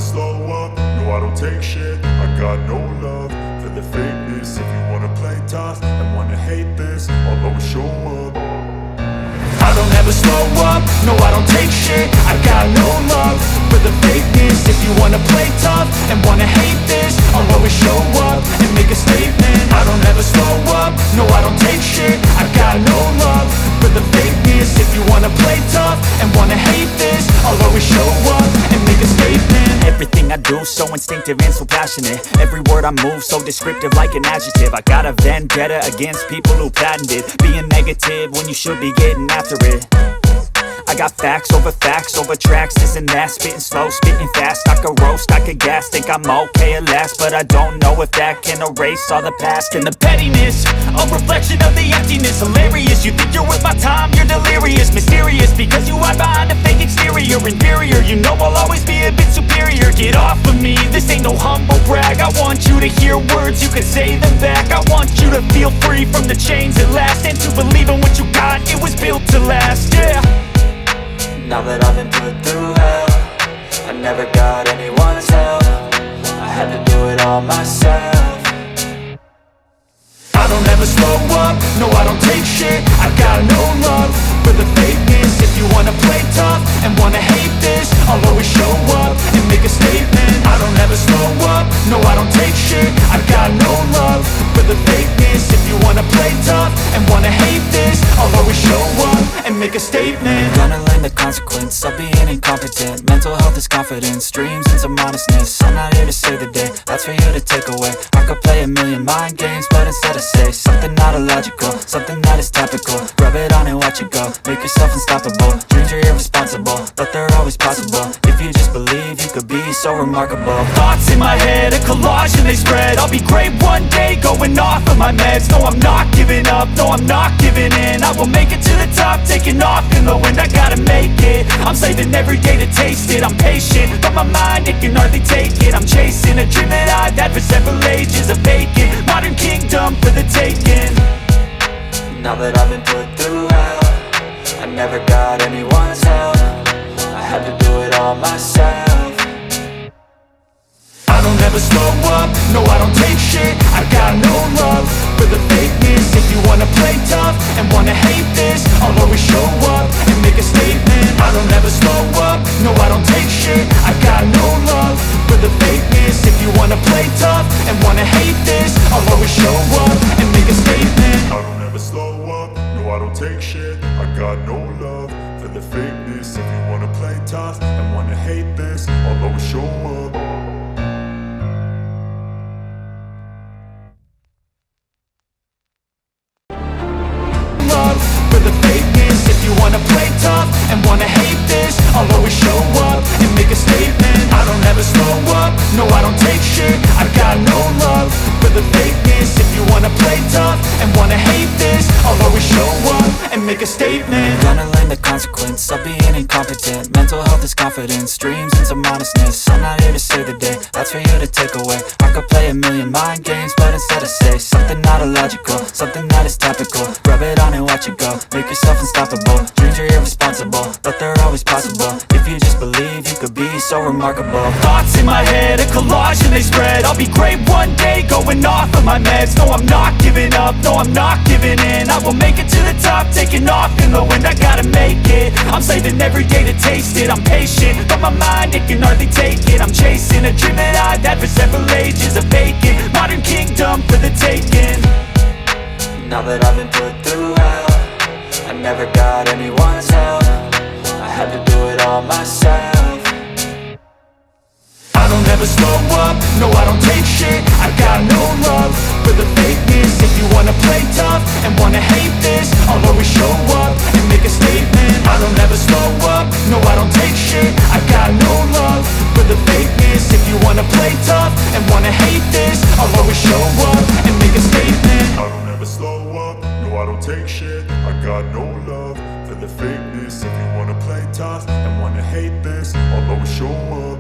slow up, no I don't take shit. I got no love for the fakeness. If you wanna play tough and wanna hate this, I'll always show up. I don't ever slow up, no I don't take shit. I got no love for the fakeness. If you wanna play tough and wanna hate this, I'll always show up and make a statement. I don't ever slow up, no I don't take shit. I got no love for the fakeness. If you wanna play tough and wanna hate this, I'll always show up and make a statement. Everything I do so instinctive and so passionate. Every word I move so descriptive like an adjective. I got a vendetta against people who patented being negative when you should be getting after it. I got facts over tracks, this and that. Spitting slow, spitting fast, I could roast, I could gas. Think I'm okay at last, but I don't know if that can erase all the past. And the pettiness, a reflection of the emptiness. Hilarious, you think you're worth my time, you're delirious. Mysterious, because you hide behind a fake exterior. Inferior, you know I'll always be a bit superior. Get off of me, this ain't no humble brag. I want you to hear words, you can say them back. I want you to feel free from the chains at last, and to believe in what you got, it was built to last, yeah. Now that I've been put through hell, I never got anyone's help. I had to do it all myself. I don't ever slow up, no I don't take shit. I got no love for the fakeness. If you wanna play tough and wanna hate this, I'll always show up and make a statement. I don't ever slow up, no I don't take shit. I got no love for the fakeness. If you wanna play tough and wanna hate this, I'll always show up and make a statement. Gonna learn the consequence of being incompetent. Mental health is confidence, dreams and some honestness. I'm not here to save the day, that's for you to take away. I could play a million mind games, but instead I say something not illogical, something that is topical. Rub it on and watch it go, make yourself unstoppable. Dreams are irresponsible, but they're always possible. If you just believe, you could be so remarkable. Thoughts in my head, a collage and they spread. I'll be great one day, going off of my meds. No, I'm not giving up, no, I'm not giving in. I will make it to the top, taking off in the wind. I gotta make it, I'm saving every day to taste it. I'm patient, but my mind, it can hardly take it. I'm chasing a dream that I've had for several ages. A vacant, modern kingdom for the taking. Now that I've been put through hell, I never got anyone's help. I had to do it all myself. I don't ever slow up, no I don't take shit. I got no love for the fakeness. If you wanna play tough and wanna hate this, I'll always show up and make a statement. I don't ever slow up, no I don't take shit. I got no love for the fakeness. If you wanna play tough and wanna hate this, I'll always show up and make a statement. I don't ever slow up, no I don't take shit. I got no love for the fakeness. If you wanna play tough and wanna hate this, I'll always show up. For the fakeness. If you wanna play tough and wanna hate this, I'll always show up and make a statement. I don't ever slow up, no I don't take shit. I got no love for the fakeness. If you wanna play tough and wanna hate this, I'll always show up and make a statement. Gonna learn the consequence of being incompetent. Mental health is confidence, dreams and some honestness. I'm not here to save the day, that's for you to take away. I could play a million mind games, but instead I say something not illogical, something that is topical. Rub it on and watch it go, make yourself unstoppable. Dreams are irresponsible, but they're always possible. If you just believe, you could be so remarkable. Thoughts in my head, a collage and they spread. I'll be great one day, going off of my meds. No, I'm not giving up, no, I'm not giving in. I will make it to the top, taking off in the wind. I gotta make it, I'm saving every day to taste it. I'm patient, but my mind, it can hardly take it. I'm chasing a dream that I've had for several ages. A vacant, modern kingdom for the taking. Now that I've been put through hell, I never got anyone's help. I had to do it all myself. I don't ever slow up, no I don't take shit. I got no love for the fakeness. If you wanna play tough and wanna hate this, I'll always show up and make a statement. I don't ever slow up, no I don't take shit. I got no love for the fakeness. If you wanna play tough and wanna hate this, I'll always show up and make a statement. I don't ever slow up, no I don't take shit. I got no love for the fakeness. If you wanna play tough and wanna hate this, I'll always show up.